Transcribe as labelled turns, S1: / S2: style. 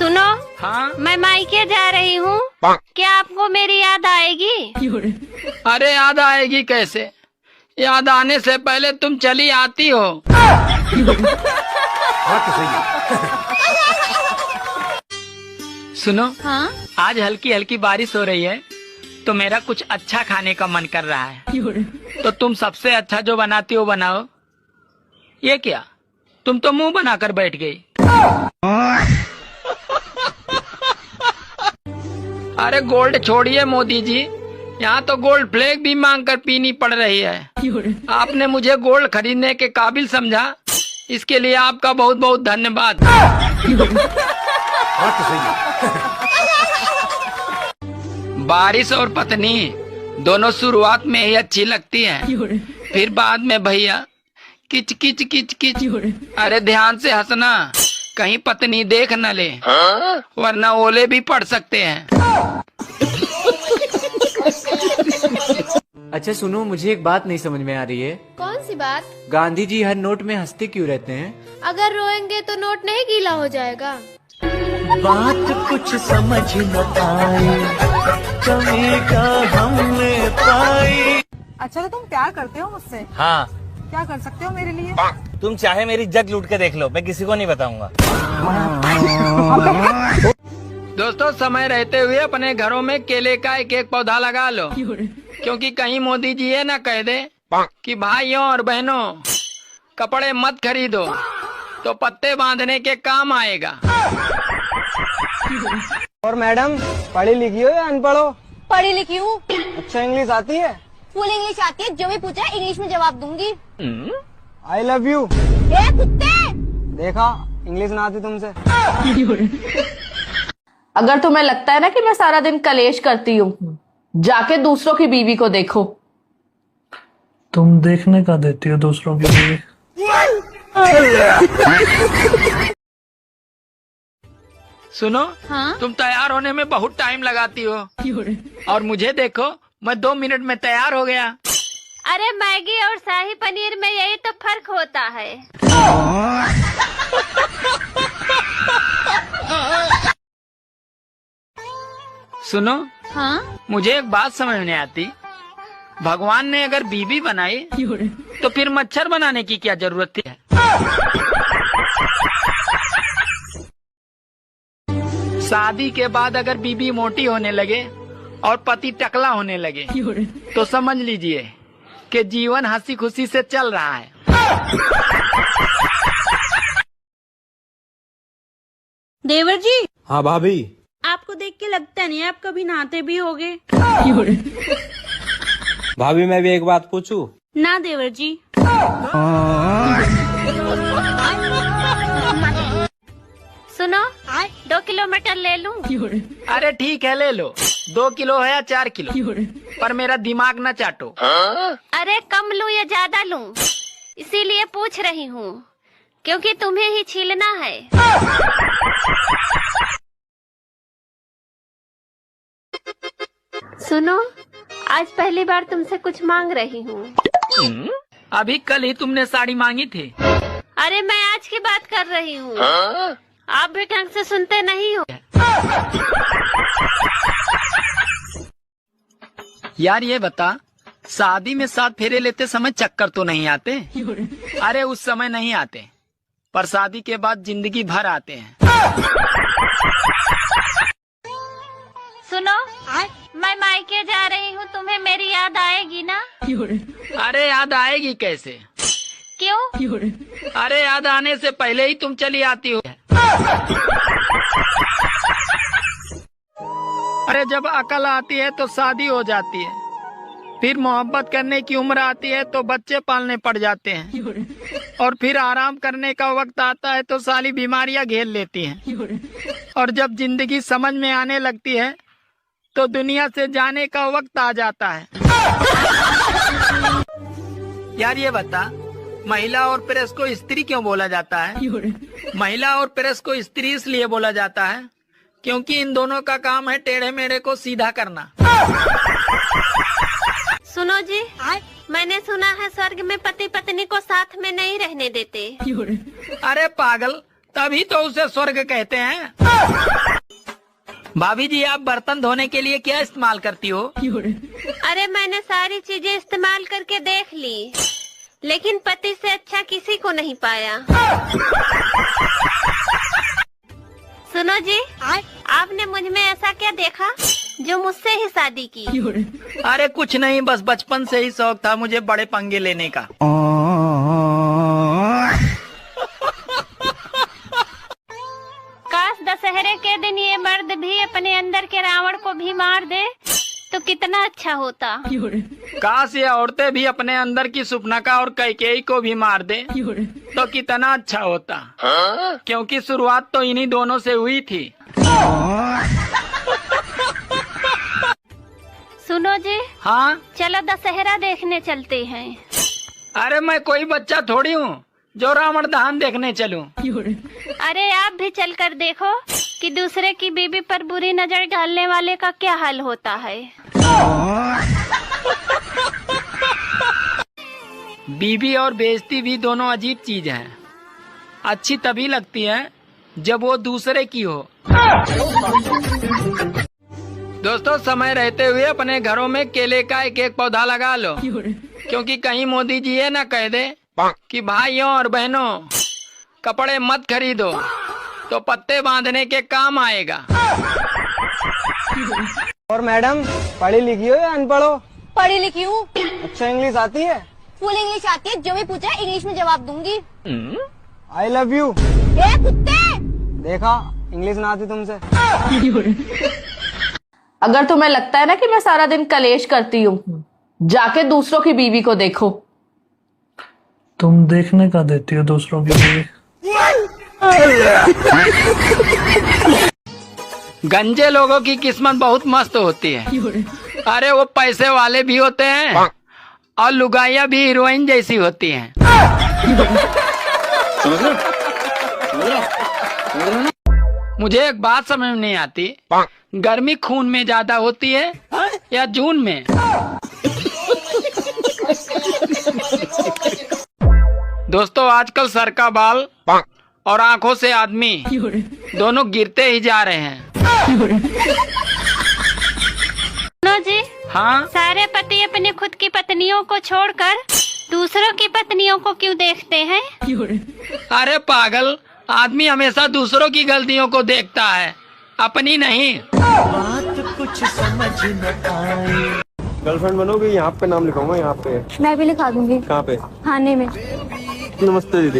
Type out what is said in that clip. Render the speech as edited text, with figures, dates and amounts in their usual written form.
S1: सुनो।
S2: हाँ
S1: मैं मायके जा रही हूँ, क्या आपको मेरी याद आएगी?
S2: अरे याद आएगी कैसे, याद आने से पहले तुम चली आती हो। सुनो।
S1: हाँ?
S2: आज हल्की हल्की बारिश हो रही है तो मेरा कुछ अच्छा खाने का मन कर रहा है, तो तुम सबसे अच्छा जो बनाती हो बनाओ। ये क्या, तुम तो मुंह बनाकर बैठ गई। अरे गोल्ड छोड़िए मोदी जी, यहाँ तो गोल्ड फ्लेग भी मांग कर पीनी पड़ रही है। आपने मुझे गोल्ड खरीदने के काबिल समझा, इसके लिए आपका बहुत बहुत धन्यवाद। बारिश और पत्नी दोनों शुरुआत में ही अच्छी लगती हैं, फिर बाद में भैया किच किच किच किच। अरे ध्यान से हंसना, कहीं पत्नी देख न ले, वरना ओले भी पड़ सकते हैं।
S3: अच्छा सुनो, मुझे एक बात नहीं समझ में आ रही है।
S1: कौन सी बात?
S3: गांधी जी हर नोट में हंसते क्यों रहते हैं?
S1: अगर रोएंगे तो नोट नहीं गीला हो जाएगा।
S4: बात कुछ समझ न पाई, कमी का हमने पाई।
S5: अच्छा तो तुम प्यार करते हो मुझसे?
S6: हाँ।
S5: क्या कर सकते हो मेरे लिए?
S6: तुम चाहे मेरी जग लूट के देख लो, मैं किसी को नहीं बताऊंगा।
S2: दोस्तों, समय रहते हुए अपने घरों में केले का एक एक पौधा लगा लो, क्योंकि कहीं मोदी जी ये न कह दे कि भाइयों और बहनों कपड़े मत खरीदो, तो पत्ते बांधने के काम आएगा।
S7: और मैडम, पढ़ी लिखी हो या अनपढ़ हो?
S1: पढ़ी लिखी हूँ।
S7: अच्छा इंग्लिश आती है?
S1: फुल इंग्लिश आती है, जो भी पूछा इंग्लिश में जवाब दूंगी।
S7: I love you.
S1: ए कुत्ते!
S7: देखा, इंग्लिश ना आती तुमसे।
S8: अगर तुम्हें लगता है ना कि मैं सारा दिन कलेश करती हूँ, जाके दूसरों की बीवी को देखो।
S4: तुम देखने का देती हो दूसरों की बीवी?
S2: सुनो।
S1: हाँ?
S2: तुम तैयार होने में बहुत टाइम लगाती हो, और मुझे देखो, मैं 2 मिनट में तैयार हो गया।
S1: अरे मैगी और शाही पनीर में यही तो फर्क होता है।
S2: सुनो।
S1: हाँ?
S2: मुझे एक बात समझ नहीं आती, भगवान ने अगर बीबी बनाई तो फिर मच्छर बनाने की क्या जरूरत है? शादी के बाद अगर बीबी मोटी होने लगे और पति टकला होने लगे तो समझ लीजिए कि जीवन हंसी खुशी से चल रहा है।
S9: देवर जी।
S10: हाँ भाभी।
S9: आपको देख के लगता नहीं है आप कभी नहाते भी होगे।
S10: भाभी मैं भी एक बात पूछूं?
S9: ना देवर जी।
S1: सुनो, 2 किलो मटर ले लूं?
S2: अरे ठीक है, ले लो। 2 किलो है या 4 किलो, पर मेरा दिमाग न चाटो।
S1: अरे कम लूं या ज्यादा लूं, इसीलिए पूछ रही हूँ, क्योंकि तुम्हें ही छीलना है। सुनो, आज पहली बार तुमसे कुछ मांग रही हूँ।
S2: अभी कल ही तुमने साड़ी मांगी थी।
S1: अरे मैं आज की बात कर रही हूँ। आप भी ढंग से सुनते नहीं हो।
S2: यार ये बता, शादी में 7 फेरे लेते समय चक्कर तो नहीं आते? अरे उस समय नहीं आते, पर शादी के बाद जिंदगी भर आते हैं।
S1: सुनो, मैं मायके जा रही हूँ, तुम्हें मेरी याद आएगी ना?
S2: अरे याद आएगी कैसे?
S1: क्यों?
S2: अरे याद आने से पहले ही तुम चली आती हो। अरे जब अकल आती है तो शादी हो जाती है, फिर मोहब्बत करने की उम्र आती है तो बच्चे पालने पड़ जाते हैं, और फिर आराम करने का वक्त आता है तो सारी बीमारियां घेर लेती हैं, और जब जिंदगी समझ में आने लगती है तो दुनिया से जाने का वक्त आ जाता है। यार ये बता, महिला और प्रेस को स्त्री क्यों बोला जाता है? महिला और प्रेस को स्त्री इसलिए बोला जाता है क्योंकि इन दोनों का काम है टेढ़े मेढ़े को सीधा करना।
S1: सुनो जी, मैंने सुना है स्वर्ग में पति पत्नी को साथ में नहीं रहने देते।
S2: अरे पागल, तभी तो उसे स्वर्ग कहते हैं। भाभी जी, आप बर्तन धोने के लिए क्या इस्तेमाल करती हो?
S1: अरे मैंने सारी चीजें इस्तेमाल करके देख ली, लेकिन पति से अच्छा किसी को नहीं पाया। सुनो जी, आपने मुझ में ऐसा क्या देखा जो मुझसे ही शादी की?
S2: अरे कुछ नहीं, बस बचपन से ही शौक था मुझे बड़े पंगे लेने का।
S1: काश दशहरे के दिन ये मर्द भी अपने अंदर के रावण को भी मार दे तो कितना अच्छा होता।
S2: काश ये औरतें भी अपने अंदर की सुपनका और कैकेयी को भी मार दे तो कितना अच्छा होता, क्योंकि शुरुआत तो इन्हीं दोनों से हुई थी।
S1: सुनो जी,
S2: हाँ?
S1: चलो दशहरा देखने चलते हैं।
S2: अरे मैं कोई बच्चा थोड़ी हूँ जो रावण दहन देखने चलूं।
S1: अरे आप भी चलकर देखो कि दूसरे की बीवी पर बुरी नजर डालने वाले का क्या हाल होता है।
S2: बीवी और बेइज्जती भी दोनों अजीब चीज हैं। अच्छी तभी लगती है जब वो दूसरे की हो। दोस्तों, समय रहते हुए अपने घरों में केले का एक एक पौधा लगा लो, क्योंकि कहीं मोदी जी ये न कह दे कि भाइयों और बहनों कपड़े मत खरीदो तो पत्ते बांधने के काम आएगा।
S7: और मैडम, पढ़ी लिखी हो या अनपढ़ हो?
S5: पढ़ी लिखी हूँ,
S7: अच्छा इंग्लिश आती है?
S5: फुल इंग्लिश आती है, जो भी पूछा इंग्लिश में जवाब दूंगी।
S7: I love you.
S5: ए कुत्ते!
S7: देखा, इंग्लिश ना आती तुमसे।
S8: अगर तुम्हें लगता है ना कि मैं सारा दिन कलेश करती हूँ, जाके दूसरों की बीवी को देखो।
S4: तुम देखने का देती हो दूसरों की बीवी।
S2: गंजे लोगों की किस्मत बहुत मस्त होती है। अरे वो पैसे वाले भी होते हैं और लुगाइयाँ भी हीरोइन जैसी होती हैं। मुझे एक बात समझ में नहीं आती, गर्मी खून में ज्यादा होती है या जून में? दोस्तों, आजकल सर का बाल और आंखों से आदमी दोनों गिरते ही जा रहे हैं।
S1: सुनो जी,
S2: हाँ?
S1: सारे पति अपनी खुद की पत्नियों को छोड़कर दूसरों की पत्नियों को क्यों देखते हैं?
S2: अरे पागल, आदमी हमेशा दूसरों की गलतियों को देखता है, अपनी नहीं।
S10: गर्लफ्रेंड बनोगे? यहाँ पे नाम लिखाऊंगा, यहाँ पे।
S5: मैं भी लिखा दूंगी।
S10: कहाँ पे?
S5: खाने में।
S10: नमस्ते दीदी।